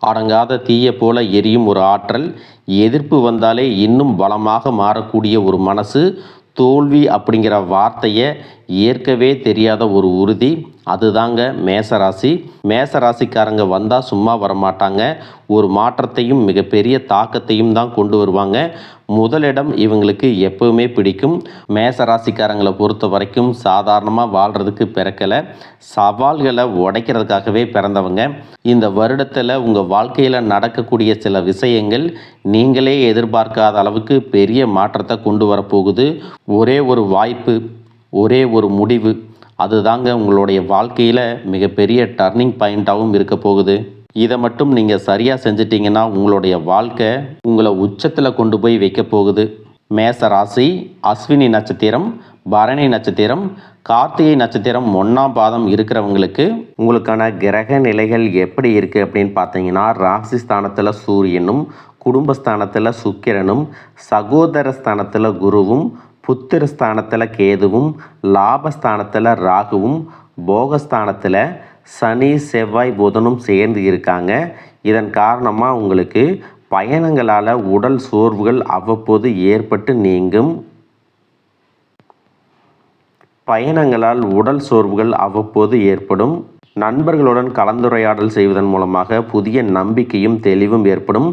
அடங்காத தீயை போல எரியும் ஒரு ஆற்றல், எதிர்ப்பு வந்தாலே இன்னும் பலமாக மாறக்கூடிய ஒரு மனசு, தோல்வி அப்படிங்கிற வார்த்தையை ஏற்கவே தெரியாத ஒரு உறுதி, அதுதாங்க மேசராசி. மேசராசிக்காரங்க வந்தால் சும்மா வரமாட்டாங்க. ஒரு மாற்றத்தையும் மிகப்பெரிய தாக்கத்தையும் தான் கொண்டு வருவாங்க. முதலிடம் இவங்களுக்கு எப்பவுமே பிடிக்கும். மேசராசிக்காரங்களை பொறுத்த வரைக்கும் சாதாரணமாக வாழ்கிறதுக்கு பிறக்கலை, சவால்களை உடைக்கிறதுக்காகவே பிறந்தவங்க. இந்த வருடத்தில் உங்கள் வாழ்க்கையில் நடக்கக்கூடிய சில விஷயங்கள் நீங்களே எதிர்பார்க்காத அளவுக்கு பெரிய மாற்றத்தை கொண்டு வரப்போகுது. ஒரே ஒரு வாய்ப்பு, ஒரே ஒரு முடிவு, அதுதாங்க உங்களுடைய வாழ்க்கையில் மிகப்பெரிய டர்னிங் பாயிண்ட்டாகவும் இருக்க போகுது. இதை மட்டும் நீங்கள் சரியாக செஞ்சிட்டிங்கன்னா உங்களுடைய வாழ்க்கை உங்களை உச்சத்தில் கொண்டு போய் வைக்க போகுது. மேச ராசி, அஸ்வினி நட்சத்திரம், பரணி நட்சத்திரம், கார்த்திகை நட்சத்திரம் 1ஆம் பாதம் இருக்கிறவங்களுக்கு உங்களுக்கான கிரக நிலைகள் எப்படி இருக்குது அப்படின்னு பார்த்தீங்கன்னா, ராசி ஸ்தானத்தில் சூரியனும், குடும்பஸ்தானத்தில் சுக்கிரனும், சகோதர ஸ்தானத்தில் குருவும், புத்திர ஸ்தானத்தில் கேதுவும், லாபஸ்தானத்தில் ராகுவும், போகஸ்தானத்தில் சனி செவ்வாய் புதனும் சேர்ந்து இருக்காங்க. இதன் காரணமாக உங்களுக்கு பயணங்களால் உடல் சோர்வுகள் அவ்வப்போது ஏற்பட்டு நீங்கும். ஏற்படும். நண்பர்களுடன் கலந்துரையாடல் செய்வதன் மூலமாக புதிய நம்பிக்கையும் தெளிவும் ஏற்படும்.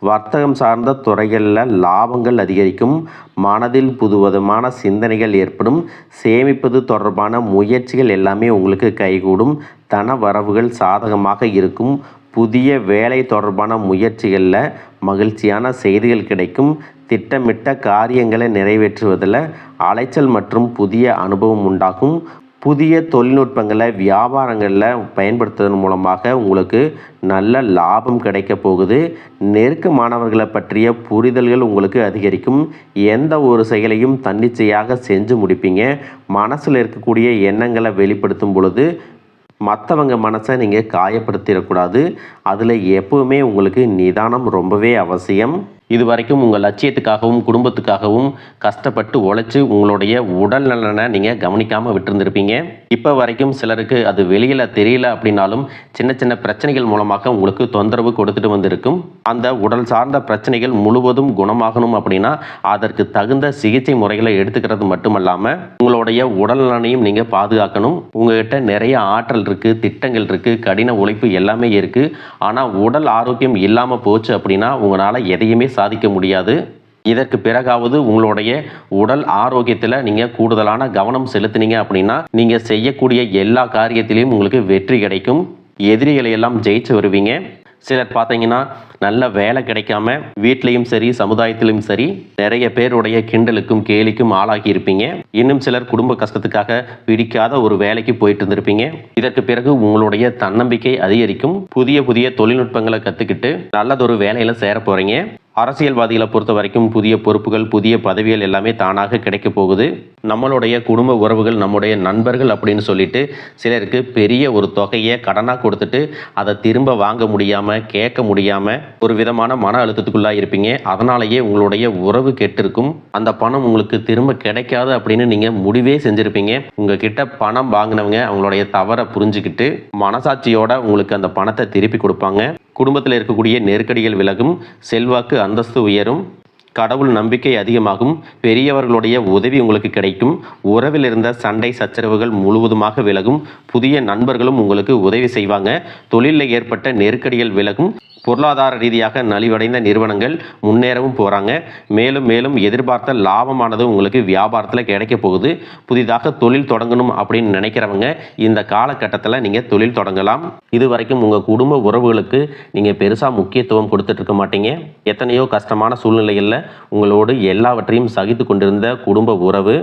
வர்த்தகம் சார்ந்த துறைகளில் லாபங்கள் அதிகரிக்கும். மனதில் புதுவிதமான சிந்தனைகள் ஏற்படும். சேமிப்பது தொடர்பான முயற்சிகள் எல்லாமே உங்களுக்கு கைகூடும். தன வரவுகள் சாதகமாக இருக்கும். புதிய வேலை தொடர்பான முயற்சிகளில் மகிழ்ச்சியான செய்திகள் கிடைக்கும். திட்டமிட்ட காரியங்களை நிறைவேற்றுவதில் அலைச்சல் மற்றும் புதிய அனுபவம் உண்டாகும். புதிய தொழில்நுட்பங்களை வியாபாரங்களில் பயன்படுத்துவதன் மூலமாக உங்களுக்கு நல்ல லாபம் கிடைக்க போகுது. நெருக்கமானவர்களை பற்றிய புரிதல்கள் உங்களுக்கு அதிகரிக்கும். எந்த ஒரு செயலையும் தன்னிச்சையாக செஞ்சு முடிப்பீங்க. மனசில் இருக்கக்கூடிய எண்ணங்களை வெளிப்படுத்தும் பொழுது மற்றவங்க மனசை நீங்கள் காயப்படுத்திடக்கூடாது. அதில் எப்பவுமே உங்களுக்கு நிதானம் ரொம்பவே அவசியம். இது வரைக்கும் உங்கள் லட்சியத்துக்காகவும் குடும்பத்துக்காகவும் கஷ்டப்பட்டு உழைச்சி உங்களுடைய உடல் நலனை நீங்கள் கவனிக்காமல் விட்டுருந்துருப்பீங்க. இப்போ வரைக்கும் சிலருக்கு அது வெளியில் தெரியல அப்படின்னாலும் சின்ன சின்ன பிரச்சனைகள் மூலமாக உங்களுக்கு தொந்தரவு கொடுத்துட்டு வந்திருக்கும். அந்த உடல் சார்ந்த பிரச்சனைகள் முழுவதும் குணமாகணும் அப்படின்னா அதற்கு தகுந்த சிகிச்சை முறைகளை எடுத்துக்கிறது மட்டுமல்லாமல் உங்களுடைய உடல் நலனையும் நீங்கள் பாதுகாக்கணும். உங்கள்கிட்ட நிறைய ஆற்றல் இருக்குது, திட்டங்கள் இருக்குது, கடின உழைப்பு எல்லாமே இருக்குது. ஆனால் உடல் ஆரோக்கியம் இல்லாமல் போச்சு அப்படின்னா உங்களால் எதையுமே சாதிக்க முடியாது. இதற்கு பிறகாவது உங்களுடைய உடல் ஆரோக்கியத்தில் நீங்கள் கூடுதலான கவனம் செலுத்தினீங்க அப்படின்னா நீங்கள் செய்யக்கூடிய எல்லா காரியத்திலையும் உங்களுக்கு வெற்றி கிடைக்கும். எதிரிகளை எல்லாம் ஜெயிச்சு வருவீங்க. சிலர் பார்த்தீங்கன்னா நல்ல வேலை கிடைக்காம வீட்லேயும் சரி சமுதாயத்திலும் சரி நிறைய பேருடைய கிண்டலுக்கும் கேலிக்கும் ஆளாகி இருப்பீங்க. இன்னும் சிலர் குடும்ப கஷ்டத்துக்காக பிடிக்காத ஒரு வேலைக்கு போயிட்டு இருந்திருப்பீங்க. இதற்கு பிறகு உங்களுடைய தன்னம்பிக்கை அதிகரிக்கும். புதிய புதிய தொழில்நுட்பங்களை கற்றுக்கிட்டு நல்லதொரு வேலையில் சேர போகிறீங்க. அரசியல்வாதிகளை பொறுத்த வரைக்கும் புதிய பொறுப்புகள், புதிய பதவிகள் எல்லாமே தானாக கிடைக்க போகுது. நம்மளுடைய குடும்ப உறவுகள், நம்முடைய நண்பர்கள் அப்படின்னு சொல்லிட்டு சிலருக்கு பெரிய ஒரு தொகையை கடனாக கொடுத்துட்டு அதை திரும்ப வாங்க முடியாமல், கேட்க முடியாமல் ஒரு விதமான மன அழுத்தத்துக்குள்ளாக இருப்பீங்க. அதனாலேயே உங்களுடைய உறவு கெட்டிருக்கும். அந்த பணம் உங்களுக்கு திரும்ப கிடைக்காது அப்படின்னு நீங்கள் முடிவே செஞ்சுருப்பீங்க. உங்ககிட்ட பணம் வாங்கினவங்க அவங்களுடைய தவறை புரிஞ்சுக்கிட்டு மனசாட்சியோட உங்களுக்கு அந்த பணத்தை திருப்பி கொடுப்பாங்க. குடும்பத்தில் இருக்கக்கூடிய நெருக்கடிகள் விலகும். செல்வாக்கு அந்தஸ்து உயரும். கடவுள் நம்பிக்கை அதிகமாகும். பெரியவர்களுடைய உதவி உங்களுக்கு கிடைக்கும். உறவில் இருந்த சண்டை சச்சரவுகள் முழுவதுமாக விலகும். புதிய நண்பர்களும் உங்களுக்கு உதவி செய்வாங்க. தொழிலில் ஏற்பட்ட நெருக்கடிகள் விலகும். பொருளாதார ரீதியாக நலிவடைந்த நிறுவனங்கள் முன்னேறவும் போகிறாங்க. மேலும் மேலும் எதிர்பார்த்த லாபமானது உங்களுக்கு வியாபாரத்தில் கிடைக்க போகுது. புதிதாக தொழில் தொடங்கணும் அப்படின்னு நினைக்கிறவங்க இந்த காலகட்டத்தில் நீங்கள் தொழில் தொடங்கலாம். இது வரைக்கும் உங்கள் குடும்ப உறவுகளுக்கு நீங்கள் பெருசாக முக்கியத்துவம் கொடுத்துட்டு இருக்க மாட்டீங்க. எத்தனையோ கஷ்டமான சூழ்நிலைகளில் உங்களோடு எல்லாவற்றையும் சகித்து கொண்டிருந்த குடும்ப உறவு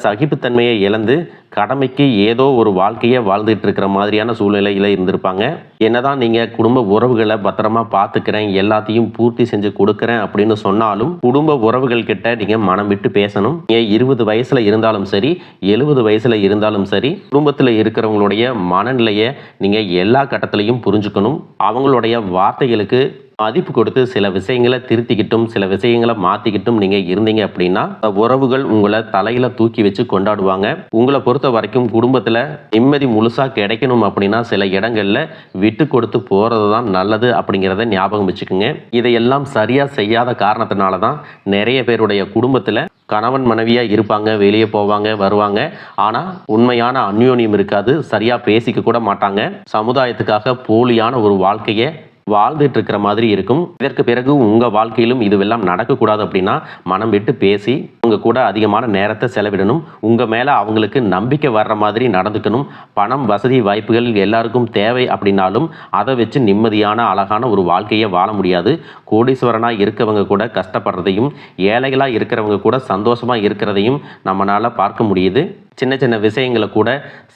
சகிப்புத்தன்மையை இழந்து கடமைக்கு ஏதோ ஒரு வாழ்க்கையை வாழ்ந்துட்டு இருக்கிற மாதிரியான சூழ்நிலையில் இருந்திருப்பாங்க. என்னதான் நீங்கள் குடும்ப உறவுகளை பத்திரமா பார்த்துக்கிறேன், எல்லாத்தையும் பூர்த்தி செஞ்சு கொடுக்குறேன் அப்படின்னு சொன்னாலும் குடும்ப உறவுகள் கிட்ட நீங்கள் மனம் விட்டு பேசணும். 20 வயசில் இருந்தாலும் சரி, 70 வயசில் இருந்தாலும் சரி, குடும்பத்தில் இருக்கிறவங்களுடைய மனநிலையை நீங்கள் எல்லா கட்டத்திலையும் புரிஞ்சுக்கணும். அவங்களுடைய வார்த்தைகளுக்கு மதிப்பு கொடுத்து சில விஷயங்களை திருத்திக்கிட்டும் சில விஷயங்களை மாற்றிக்கிட்டும் நீங்கள் இருந்தீங்க அப்படின்னா உறவுகள் உங்களை தலையில் தூக்கி வச்சு கொண்டாடுவாங்க. உங்களை பொறுத்த வரைக்கும் குடும்பத்தில் நிம்மதி முழுசாக கிடைக்கணும் அப்படின்னா சில இடங்களில் விட்டு கொடுத்து போகிறது தான் நல்லது அப்படிங்கிறத ஞாபகம் வச்சுக்கோங்க. இதையெல்லாம் சரியாக செய்யாத காரணத்தினால தான் நிறைய பேருடைய குடும்பத்தில் கணவன் மனைவியாக இருப்பாங்க, வெளியே போவாங்க வருவாங்க, ஆனால் உண்மையான அந்யோன்யம் இருக்காது, சரியாக பேசிக்க கூட மாட்டாங்க, சமுதாயத்துக்காக போலியான ஒரு வாழ்க்கையை வாழ்ந்துட்டு இருக்கிற மாதிரி இருக்கும். இதற்கு பிறகு உங்கள் வாழ்க்கையிலும் இதுவெல்லாம் நடக்கக்கூடாது அப்படின்னா மனம் விட்டு பேசி உங்க கூட அதிகமான நேரத்தை செலவிடணும். உங்கள் மேலே அவங்களுக்கு நம்பிக்கை வர்ற மாதிரி நடந்துக்கணும். பணம் வசதி வாய்ப்புகள் எல்லாருக்கும் தேவை அப்படின்னாலும் அதை வச்சு நிம்மதியான அழகான ஒரு வாழ்க்கையை வாழ முடியாது. கோடீஸ்வரனாக இருக்கவங்க கூட கஷ்டப்படுறதையும் ஏழைகளாக இருக்கிறவங்க கூட சந்தோஷமாக இருக்கிறதையும் நம்மளால் பார்க்க முடியுது. சின்ன சின்ன விஷயங்களை கூட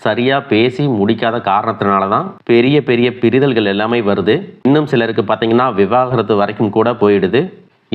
சரியாக பேசி முடிக்காத காரணத்தினால தான் பெரிய பெரிய பிரிதல்கள் எல்லாமே வருது. இன்னும் சிலருக்கு பார்த்தீங்கன்னா விவாகரத்து வரைக்கும் கூட போயிடுது.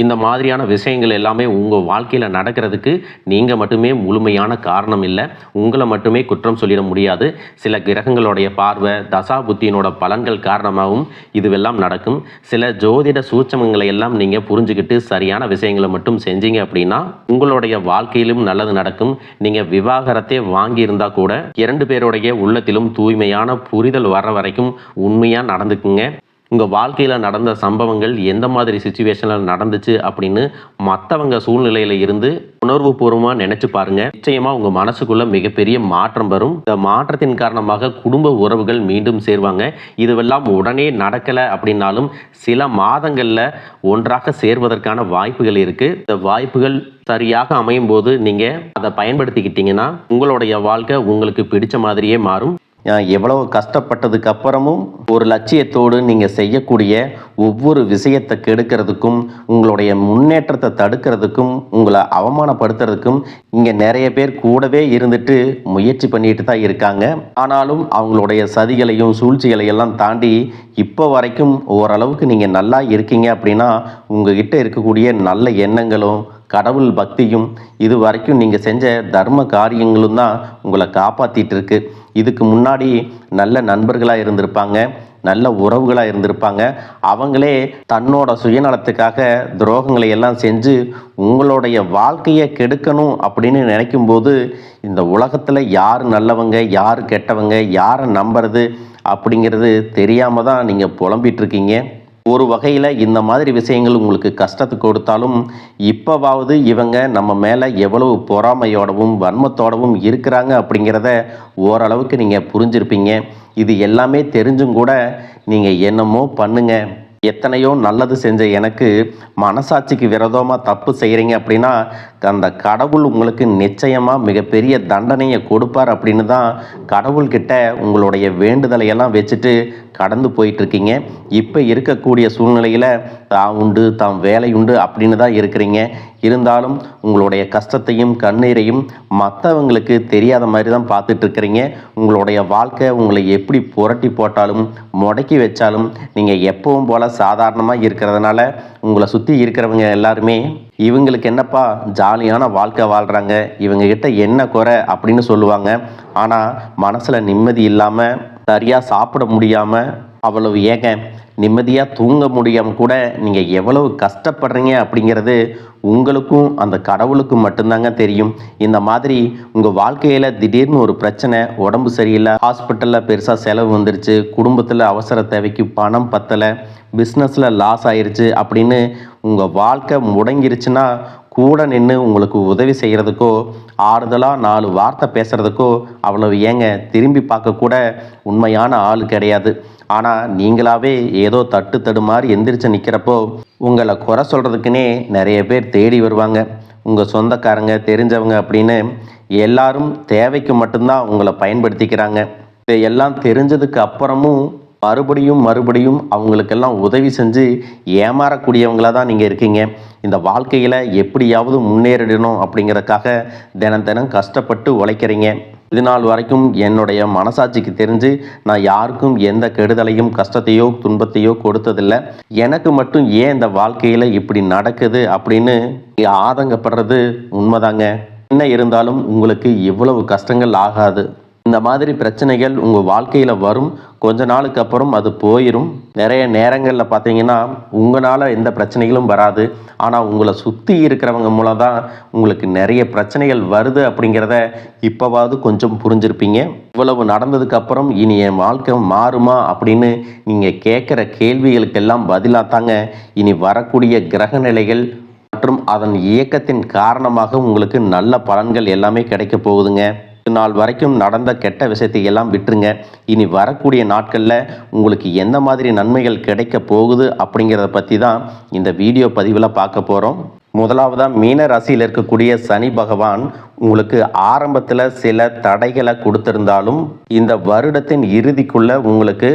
இந்த மாதிரியான விஷயங்கள் எல்லாமே உங்கள் வாழ்க்கையில் நடக்கிறதுக்கு நீங்கள் மட்டுமே முழுமையான காரணம் இல்லை. உங்களை மட்டுமே குற்றம் சொல்லிட முடியாது. சில கிரகங்களுடைய பார்வை தசா புத்தியினோட பலன்கள் காரணமாகவும் இதுவெல்லாம் நடக்கும். சில ஜோதிட சூட்சமங்களை எல்லாம் நீங்கள் புரிஞ்சுக்கிட்டு சரியான விஷயங்களை மட்டும் செஞ்சீங்க அப்படின்னா உங்களுடைய வாழ்க்கையிலும் நல்லது நடக்கும். நீங்கள் விவாகரத்தே வாங்கியிருந்தால் கூட 2 பேருடைய உள்ளத்திலும் தூய்மையான புரிதல் வர்ற வரைக்கும் உண்மையாக நடந்துக்குங்க. உங்கள் வாழ்க்கையில் நடந்த சம்பவங்கள் எந்த மாதிரி சுச்சுவேஷனில் நடந்துச்சு அப்படின்னு மற்றவங்க சூழ்நிலையில் இருந்து உணர்வுபூர்வமாக நினச்சி பாருங்கள். நிச்சயமாக உங்கள் மனசுக்குள்ளே மிகப்பெரிய மாற்றம் வரும். இந்த மாற்றத்தின் காரணமாக குடும்ப உறவுகள் மீண்டும் சேருவாங்க. இதுவெல்லாம் உடனே நடக்கலை அப்படின்னாலும் சில மாதங்களில் ஒன்றாக சேர்வதற்கான வாய்ப்புகள் இருக்குது. இந்த வாய்ப்புகள் சரியாக அமையும் போது நீங்கள் அதை பயன்படுத்திக்கிட்டீங்கன்னா உங்களுடைய வாழ்க்கை உங்களுக்கு பிடிச்ச மாதிரியே மாறும். எவ்வளவு கஷ்டப்பட்டதுக்கு அப்புறமும் ஒரு லட்சியத்தோடு நீங்கள் செய்யக்கூடிய ஒவ்வொரு விஷயத்தை கெடுக்கிறதுக்கும் உங்களுடைய முன்னேற்றத்தை தடுக்கிறதுக்கும் உங்களை அவமானப்படுத்துறதுக்கும் இங்கே நிறைய பேர் கூடவே இருந்துட்டு முயற்சி பண்ணிட்டு தான் இருக்காங்க. ஆனாலும் அவங்களுடைய சதிகளையும் சூழ்ச்சிகளையெல்லாம் தாண்டி இப்போ வரைக்கும் ஓரளவுக்கு நீங்கள் நல்லா இருக்கீங்க அப்படின்னா உங்ககிட்ட இருக்கக்கூடிய நல்ல எண்ணங்களும் கடவுள் பக்தியும் இது வரைக்கும் நீங்கள் செஞ்ச தர்ம காரியங்களும் தான் உங்களை காப்பாற்றிட்டு இருக்கு. இதுக்கு முன்னாடி நல்ல நண்பர்களாக இருந்திருப்பாங்க, நல்ல உறவுகளாக இருந்திருப்பாங்க. அவங்களே தன்னோட சுயநலத்துக்காக துரோகங்களை எல்லாம் செஞ்சு உங்களுடைய வாழ்க்கையை கெடுக்கணும் அப்படின்னு நினைக்கும்போது இந்த உலகத்தில் யார் நல்லவங்க யார் கெட்டவங்க யாரை நம்புறது அப்படிங்கிறது தெரியாமல் தான் நீங்கள் புலம்பிகிட்டு இருக்கீங்க. ஒரு வகையில் இந்த மாதிரி விஷயங்கள் உங்களுக்கு கஷ்டத்தை கொடுத்தாலும் இப்போவாவது இவங்க நம்ம மேலே எவ்வளவு பொறாமையோடவும் வன்மத்தோடவும் இருக்கிறாங்க அப்படிங்கிறத ஓரளவுக்கு நீங்கள் புரிஞ்சிருப்பீங்க. இது எல்லாமே தெரிஞ்சும் கூட நீங்கள் என்னமோ பண்ணுங்க, எத்தனையோ நல்லது செஞ்ச எனக்கு மனசாட்சிக்கு விரோதமாக தப்பு செய்கிறீங்க அப்படின்னா அந்த கடவுள் உங்களுக்கு நிச்சயமாக மிகப்பெரிய தண்டனையை கொடுப்பார் அப்படின்னு தான் கடவுள்கிட்ட உங்களுடைய வேண்டுதலையெல்லாம் வச்சுட்டு கடந்து போயிட்டுருக்கீங்க. இப்போ இருக்கக்கூடிய சூழ்நிலையில் தான் உண்டு தான் வேலை உண்டு அப்படின்னு தான் இருக்கிறீங்க. இருந்தாலும் உங்களுடைய கஷ்டத்தையும் கண்ணீரையும் மற்றவங்களுக்கு தெரியாத மாதிரி தான் பார்த்துட்ருக்கிறீங்க. உங்களுடைய வாழ்க்கை உங்களை எப்படி புரட்டி போட்டாலும் முடக்கி வச்சாலும் நீங்கள் எப்பவும் போல் சாதாரணமாக இருக்கிறதுனால உங்களை சுற்றி இருக்கிறவங்க எல்லாருமே இவங்களுக்கு என்னப்பா ஜாலியான வாழ்க்கை வாழ்கிறாங்க, இவங்ககிட்ட என்ன குறை அப்படின்னு சொல்லுவாங்க. ஆனால் மனசில் நிம்மதி இல்லாமல் சரியாக சாப்பிட முடியாமல் அவ்வளவு ஏங்க நிம்மதியாக தூங்க முடியாமல் கூட நீங்கள் எவ்வளவு கஷ்டப்படுறீங்க அப்படிங்கிறது உங்களுக்கும் அந்த கடவுளுக்கும் மட்டும்தாங்க தெரியும். இந்த மாதிரி உங்கள் வாழ்க்கையில் திடீர்னு ஒரு பிரச்சனை, உடம்பு சரியில்லை, ஹாஸ்பிட்டலில் பெருசாக செலவு வந்துருச்சு, குடும்பத்தில் அவசர தேவைக்கு பணம் பத்தலை, பிஸ்னஸில் லாஸ் ஆயிடுச்சு அப்படின்னு உங்கள் வாழ்க்கை முடங்கிருச்சுன்னா கூட நின்று உங்களுக்கு உதவி செய்கிறதுக்கோ ஆறுதலாக 4 வார்த்தை பேசுகிறதுக்கோ அவ்வளவு ஏங்க திரும்பி பார்க்கக்கூட உண்மையான ஆள் கிடையாது. ஆனால் நீங்களாவே ஏதோ தட்டு தடுமாறி எந்திரிச்சு நிற்கிறப்போ உங்களை குறை சொல்கிறதுக்குன்னே நிறைய பேர் தேடி வருவாங்க. உங்கள் சொந்தக்காரங்க தெரிஞ்சவங்க அப்படின்னு எல்லாரும் தேவைக்கு மட்டும்தான் உங்களை பயன்படுத்திக்கிறாங்க. இதையெல்லாம் தெரிஞ்சதுக்கு அப்புறமும் மறுபடியும் அவங்களுக்கெல்லாம் உதவி செஞ்சு ஏமாறக்கூடியவங்களாக தான் நீங்கள் இருக்கீங்க. இந்த வாழ்க்கையில் எப்படியாவது முன்னேறிடணும் அப்படிங்கிறதுக்காக தினம் கஷ்டப்பட்டு உழைக்கிறீங்க. இது நாள் வரைக்கும் என்னுடைய மனசாட்சிக்கு தெரிஞ்சு நான் யாருக்கும் எந்த கெடுதலையும் கஷ்டத்தையோ துன்பத்தையோ கொடுத்ததில்லை. எனக்கு மட்டும் ஏன் இந்த வாழ்க்கையில் இப்படி நடக்குது அப்படின்னு ஆதங்கப்படுறது உண்மைதாங்க. என்ன இருந்தாலும் உங்களுக்கு இவ்வளவு கஷ்டங்கள் ஆகாது. இந்த மாதிரி பிரச்சனைகள் உங்கள் வாழ்க்கையில் வரும். கொஞ்ச நாளுக்கு அப்புறம் அது போயிடும். நிறைய நேரங்களில் பார்த்தீங்கன்னா உங்களால் எந்த பிரச்சனைகளும் வராது. ஆனால் உங்களை சுற்றி இருக்கிறவங்க மூலம் தான் உங்களுக்கு நிறைய பிரச்சனைகள் வருது அப்படிங்கிறத இப்போவாவது கொஞ்சம் புரிஞ்சிருப்பீங்க. இவ்வளவு நடந்ததுக்கப்புறம் இனி என் வாழ்க்கை மாறுமா அப்படின்னு நீங்கள் கேட்குற கேள்விகளுக்கெல்லாம் பதிலாக தாங்க இனி வரக்கூடிய கிரக நிலைகள் மற்றும் அதன் இயக்கத்தின் காரணமாக உங்களுக்கு நல்ல பலன்கள் எல்லாமே கிடைக்க போகுதுங்க. நாள் வரைக்கும் நடந்த கெட்ட விஷயத்தை எல்லாம் விட்டுருங்க. இனி வரக்கூடிய நாட்களில் உங்களுக்கு எந்த மாதிரி நன்மைகள் கிடைக்க போகுது அப்படிங்கிறத பற்றி தான் இந்த வீடியோ பதிவில் பார்க்க போகிறோம். முதலாவதாக மீன ராசியில் இருக்கக்கூடிய சனி பகவான் உங்களுக்கு ஆரம்பத்தில் சில தடைகளை கொடுத்திருந்தாலும் இந்த வருடத்தின் இறுதிக்குள்ள உங்களுக்கு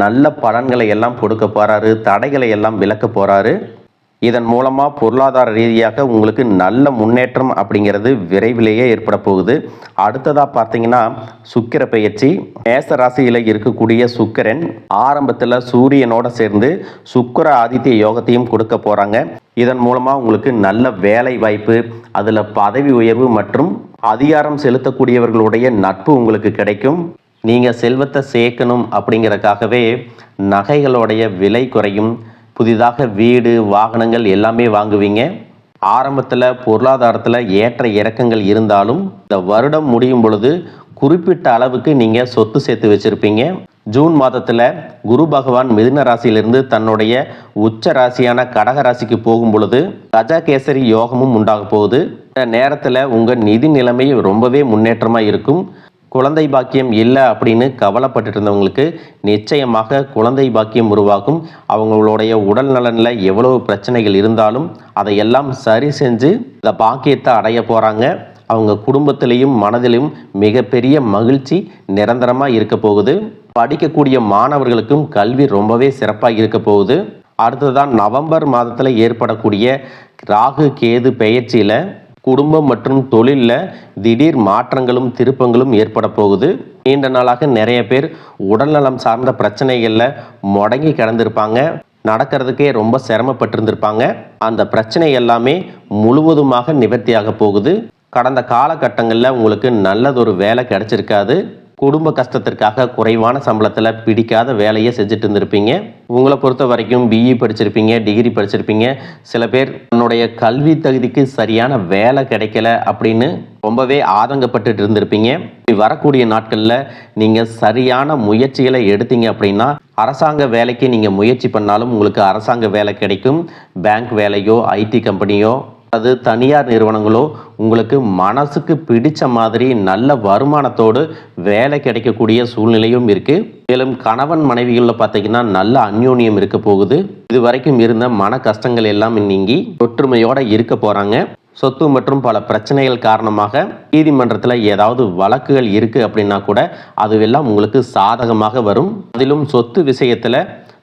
நல்ல பலன்களை எல்லாம் கொடுக்க போகிறாரு. தடைகளை எல்லாம் விலக்க போகிறாரு. இதன் மூலமாக பொருளாதார ரீதியாக உங்களுக்கு நல்ல முன்னேற்றம் அப்படிங்கிறது விரைவிலேயே ஏற்பட போகுது. அடுத்ததாக பார்த்தீங்கன்னா சுக்கிர பெயர்ச்சி. மேச ராசியில் இருக்கக்கூடிய சுக்கிரன் ஆரம்பத்தில் சூரியனோட சேர்ந்து சுக்கிர ஆதித்ய யோகத்தையும் கொடுக்க போகிறாங்க. இதன் மூலமாக உங்களுக்கு நல்ல வேலை வாய்ப்பு, அதில் பதவி உயர்வு மற்றும் அதிகாரம் செலுத்தக்கூடியவர்களுடைய நட்பு உங்களுக்கு கிடைக்கும். நீங்கள் செல்வத்தை சேர்க்கணும் அப்படிங்கிறதுக்காகவே நகைகளுடைய விலை குறையும். புதிதாக வீடு, வாகனங்கள் எல்லாமே வாங்குவீங்க. ஆரம்பத்தில் பொருளாதாரத்தில் ஏற்ற இறக்கங்கள் இருந்தாலும் இந்த வருடம் முடியும் பொழுது குறிப்பிட்ட அளவுக்கு நீங்கள் சொத்து சேர்த்து வச்சுருப்பீங்க. ஜூன் மாதத்தில் குரு பகவான் மிதுன ராசியிலிருந்து தன்னுடைய உச்ச ராசியான கடக ராசிக்கு போகும் பொழுது கஜகேசரி யோகமும் உண்டாக போகுது. இந்த நேரத்தில் உங்கள் நிதி நிலைமை ரொம்பவே முன்னேற்றமாக இருக்கும். குழந்தை பாக்கியம் இல்லை அப்படின்னு கவலைப்பட்டு இருந்தவங்களுக்கு நிச்சயமாக குழந்தை பாக்கியம் உருவாகும். அவங்களுடைய உடல் நலனில் எவ்வளவு பிரச்சனைகள் இருந்தாலும் அதையெல்லாம் சரி செஞ்சு இந்த பாக்கியத்தை அடைய போகிறாங்க. அவங்க குடும்பத்திலையும் மனதிலும் மிகப்பெரிய மகிழ்ச்சி நிரந்தரமாக இருக்க போகுது. படிக்கக்கூடிய மாணவர்களுக்கும் கல்வி ரொம்பவே சிறப்பாக இருக்க போகுது. அடுத்ததான் நவம்பர் மாதத்தில் ஏற்படக்கூடிய ராகு கேது பெயர்ச்சியில் குடும்பம் மற்றும் தொழிலில் திடீர் மாற்றங்களும் திருப்பங்களும் ஏற்பட போகுது. நீண்ட நாளாக நிறைய பேர் உடல்நலம் சார்ந்த பிரச்சனைகளில் முடங்கி கிடந்திருப்பாங்க. நடக்கிறதுக்கே ரொம்ப சிரமப்பட்டிருந்திருப்பாங்க. அந்த பிரச்சனை எல்லாமே முழுவதுமாக நிவர்த்தியாக போகுது. கடந்த காலகட்டங்களில் உங்களுக்கு நல்லதொரு வேலை கிடைச்சிருக்காது. குடும்ப கஷ்டத்திற்காக குறைவான சம்பளத்தில் பிடிக்காத வேலையை செஞ்சுட்டு இருந்திருப்பீங்க. உங்களை பொறுத்த வரைக்கும் பிஇ படிச்சிருப்பீங்க, டிகிரி படிச்சிருப்பீங்க. சில பேர் தன்னுடைய கல்வி தகுதிக்கு சரியான வேலை கிடைக்கல அப்படின்னு ரொம்பவே ஆதங்கப்பட்டு இருந்திருப்பீங்க. வரக்கூடிய நாட்களில் நீங்கள் சரியான முயற்சிகளை எடுத்தீங்க அப்படின்னா அரசாங்க வேலைக்கு நீங்கள் முயற்சி பண்ணாலும் உங்களுக்கு அரசாங்க வேலை கிடைக்கும். பேங்க் வேலையோ, ஐடி கம்பெனியோ, அது தனியார் நிறுவனங்களோ உங்களுக்கு மனசுக்கு பிடிச்ச மாதிரி நல்ல வருமானத்தோடு வேலை கிடைக்கக்கூடிய சூழ்நிலையும் இருக்குது. மேலும் கணவன் மனைவிகளில் பார்த்தீங்கன்னா நல்ல அந்யோன்யம் இருக்க போகுது. இது வரைக்கும் இருந்த மன கஷ்டங்கள் எல்லாம் நீங்கி ஒற்றுமையோடு இருக்க போகிறாங்க. சொத்து மற்றும் பல பிரச்சனைகள் காரணமாக நீதிமன்றத்தில் ஏதாவது வழக்குகள் இருக்குது அப்படின்னா கூட அதுவெல்லாம் உங்களுக்கு சாதகமாக வரும். அதிலும் சொத்து விஷயத்தில்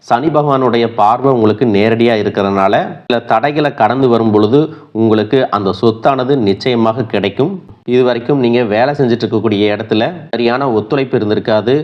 சனி பகவானுடைய பார்வை உங்களுக்கு நேரடியாக இருக்கிறதுனால சில தடைகளை கடந்து வரும் பொழுது உங்களுக்கு அந்த சொத்தானது நிச்சயமாக கிடைக்கும். இது வரைக்கும் நீங்கள் வேலை செஞ்சுட்டு இருக்கக்கூடிய இடத்துல சரியான ஒத்துழைப்பு இருந்திருக்காது.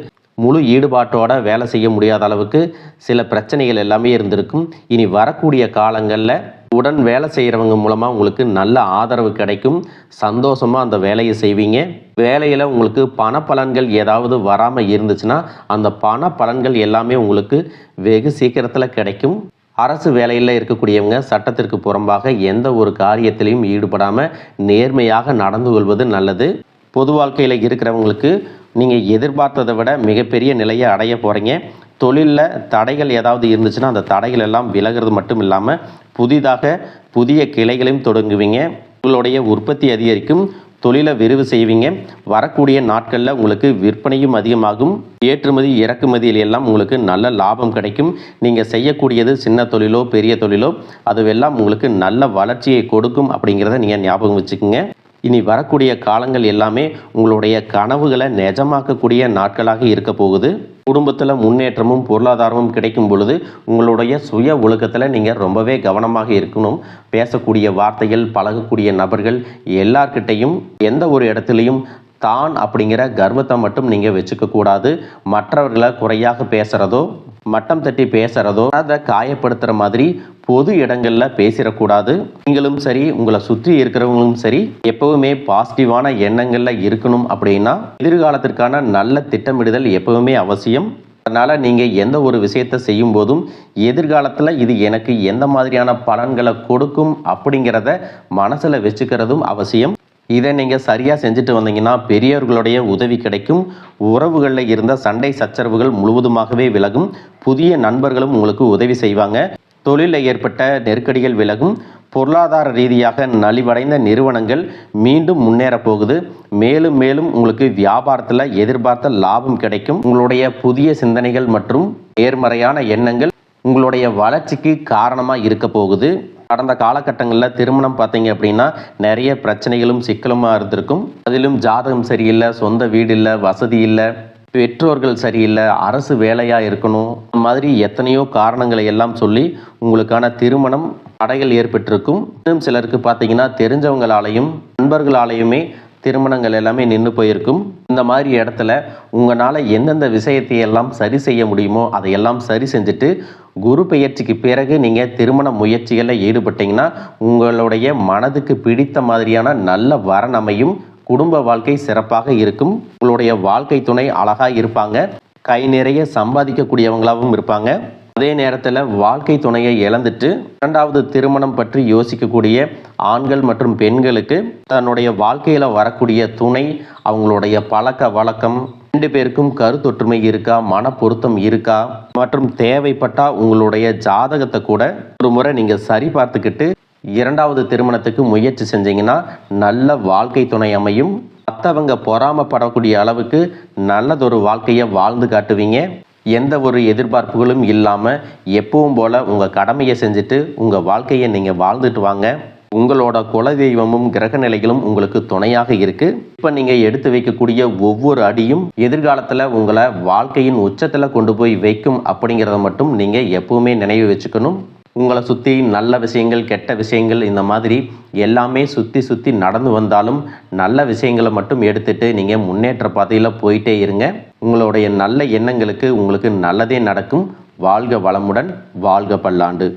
முழு ஈடுபாட்டோட வேலை செய்ய முடியாத அளவுக்கு சில பிரச்சனைகள் எல்லாமே இருந்திருக்கும். இனி வரக்கூடிய காலங்களில் உடன் வேலை செய்கிறவங்க மூலமாக உங்களுக்கு நல்ல ஆதரவு கிடைக்கும். சந்தோஷமாக அந்த வேலையை செய்வீங்க. வேலையில் உங்களுக்கு பண பலன்கள் ஏதாவது வராமல் இருந்துச்சுன்னா அந்த பண பலன்கள் எல்லாமே உங்களுக்கு வெகு சீக்கிரத்தில் கிடைக்கும். அரசு வேலையில் இருக்கக்கூடியவங்க சட்டத்திற்கு புறம்பாக எந்த ஒரு காரியத்திலையும் ஈடுபடாமல் நேர்மையாக நடந்து கொள்வது நல்லது. பொது வாழ்க்கையில் இருக்கிறவங்களுக்கு நீங்கள் எதிர்பார்த்ததை விட மிகப்பெரிய நிலையை அடைய போகிறீங்க. தொழிலில் தடைகள் ஏதாவது இருந்துச்சுன்னா அந்த தடைகள் எல்லாம் விலகிறது மட்டும் இல்லாமல் புதிய கிளைகளையும் தொடங்குவீங்க. உங்களுடைய உற்பத்தி அதிகரிக்கும். தொழிலை விரிவு செய்வீங்க. வரக்கூடிய நாட்களில் உங்களுக்கு விற்பனையும் அதிகமாகும். ஏற்றுமதி இறக்குமதியில் எல்லாம் உங்களுக்கு நல்ல லாபம் கிடைக்கும். நீங்கள் செய்யக்கூடியது சின்ன தொழிலோ பெரிய தொழிலோ அதுவெல்லாம் உங்களுக்கு நல்ல வளர்ச்சியை கொடுக்கும் அப்படிங்கிறத நீங்கள் ஞாபகம் வச்சுக்கோங்க. இனி வரக்கூடிய காலங்கள் எல்லாமே உங்களுடைய கனவுகளை நிஜமாக்கக்கூடிய நாட்களாக இருக்க போகுது. குடும்பத்தில் முன்னேற்றமும் பொருளாதாரமும் கிடைக்கும் பொழுது உங்களுடைய சுய ஒழுக்கத்தில் நீங்கள் ரொம்பவே கவனமாக இருக்கணும். பேசக்கூடிய வார்த்தைகள், பழகக்கூடிய நபர்கள் எல்லார்கிட்டையும் எந்த ஒரு இடத்துலையும் தான் அப்படிங்கிற கர்வத்தை மட்டும் நீங்கள் வச்சுக்க கூடாது. மற்றவர்களை குறையாக பேசுகிறதோ மட்டம் தட்டி பேசுறதோ அதை காயப்படுத்துகிற மாதிரி பொது இடங்களில் பேசிடக்கூடாது. நீங்களும் சரி, உங்களை சுற்றி இருக்கிறவங்களும் சரி, எப்பவுமே பாசிட்டிவான எண்ணங்களில் இருக்கணும். அப்படின்னா எதிர்காலத்திற்கான நல்ல திட்டமிடுதல் எப்பவுமே அவசியம். அதனால் நீங்கள் எந்த ஒரு விஷயத்தை செய்யும் போதும் எதிர்காலத்தில் இது எனக்கு எந்த மாதிரியான பலன்களை கொடுக்கும் அப்படிங்கிறத மனசில் வச்சுக்கிறதும் அவசியம். இதை நீங்கள் சரியாக செஞ்சுட்டு வந்தீங்கன்னா பெரியவர்களுடைய உதவி கிடைக்கும். உறவுகளில் இருந்த சண்டை சச்சரவுகள் முழுவதுமாகவே விலகும். புதிய நண்பர்களும் உங்களுக்கு உதவி செய்வாங்க. தொழிலில் ஏற்பட்ட நெருக்கடிகள் விலகும். பொருளாதார ரீதியாக நலிவடைந்த நிறுவனங்கள் மீண்டும் முன்னேற போகுது. மேலும் மேலும் உங்களுக்கு வியாபாரத்தில் எதிர்பார்த்த லாபம் கிடைக்கும். உங்களுடைய புதிய சிந்தனைகள் மற்றும் நேர்மறையான எண்ணங்கள் உங்களுடைய வளர்ச்சிக்கு காரணமாக இருக்க போகுது. கடந்த காலகட்டங்களில் திருமணம் பார்த்தீங்க அப்படின்னா நிறைய பிரச்சனைகளும் சிக்கலுமாக இருந்திருக்கும். அதிலும் ஜாதகம் சரியில்லை, சொந்த வீடு இல்லை, வசதி இல்லை, பெற்றோர்கள் சரியில்லை, அரசு வேலையாக இருக்கணும், இந்த மாதிரி எத்தனையோ காரணங்களை எல்லாம் சொல்லி உங்களுக்கான திருமணம் தடைகள் ஏற்பட்டிருக்கும். இன்னும் சிலருக்கு பார்த்தீங்கன்னா தெரிஞ்சவங்களாலையும் நண்பர்களாலையுமே திருமணங்கள் எல்லாமே நின்று போயிருக்கும். இந்த மாதிரி இடத்துல உங்களால் எந்தெந்த விஷயத்தையெல்லாம் சரி செய்ய முடியுமோ அதையெல்லாம் சரி செஞ்சுட்டு குரு பெயர்ச்சிக்கு பிறகு நீங்கள் திருமண முயற்சிகளில் ஈடுபட்டீங்கன்னா உங்களுடைய மனதுக்கு பிடித்த மாதிரியான நல்ல வரன் அமையும். குடும்ப வாழ்க்கை சிறப்பாக இருக்கும். உங்களுடைய வாழ்க்கை துணை அழகாக இருப்பாங்க. கை நிறைய சம்பாதிக்கக்கூடியவங்களாகவும் இருப்பாங்க. அதே நேரத்தில் வாழ்க்கை துணையை இழந்துட்டு இரண்டாவது திருமணம் பற்றி யோசிக்கக்கூடிய ஆண்கள் மற்றும் பெண்களுக்கு தன்னுடைய வாழ்க்கையில் வரக்கூடிய துணை, அவங்களுடைய பழக்க வழக்கம், 2 பேருக்கும் கருத்தொற்றுமை இருக்கா, மன பொருத்தம் இருக்கா மற்றும் தேவைப்பட்டால் உங்களுடைய ஜாதகத்தை கூட ஒரு முறை நீங்கள் சரி பார்த்துக்கிட்டு இரண்டாவது திருமணத்துக்கு முயற்சி செஞ்சீங்கன்னா நல்ல வாழ்க்கை துணை அமையும். மற்றவங்க பொறாமப்படக்கூடிய அளவுக்கு நல்லதொரு வாழ்க்கையை வாழ்ந்து காட்டுவீங்க. எந்த ஒரு எதிர்பார்ப்புகளும் இல்லாமல் எப்பவும் போல் உங்கள் கடமையை செஞ்சுட்டு உங்கள் வாழ்க்கையை நீங்கள் வாழ்ந்துட்டு வாங்க. உங்களோட குலதெய்வமும் கிரக நிலைகளும் உங்களுக்கு துணையாக இருக்குது. இப்போ நீங்கள் எடுத்து வைக்கக்கூடிய ஒவ்வொரு அடியும் எதிர்காலத்தில் உங்களை வாழ்க்கையின் உச்சத்தில் கொண்டு போய் வைக்கும் அப்படிங்கிறத மட்டும் நீங்கள் எப்பவுமே நினைவு வச்சுக்கணும். உங்களை சுற்றி நல்ல விஷயங்கள், கெட்ட விஷயங்கள், இந்த மாதிரி எல்லாமே சுற்றி நடந்து வந்தாலும் நல்ல விஷயங்களை மட்டும் எடுத்துகிட்டு நீங்கள் முன்னேற்ற பாதையில் போயிட்டே இருங்க. உங்களுடைய நல்ல எண்ணங்களுக்கு உங்களுக்கு நல்லதே நடக்கும். வாழ்க வளமுடன், வாழ்க பல்லாண்டு.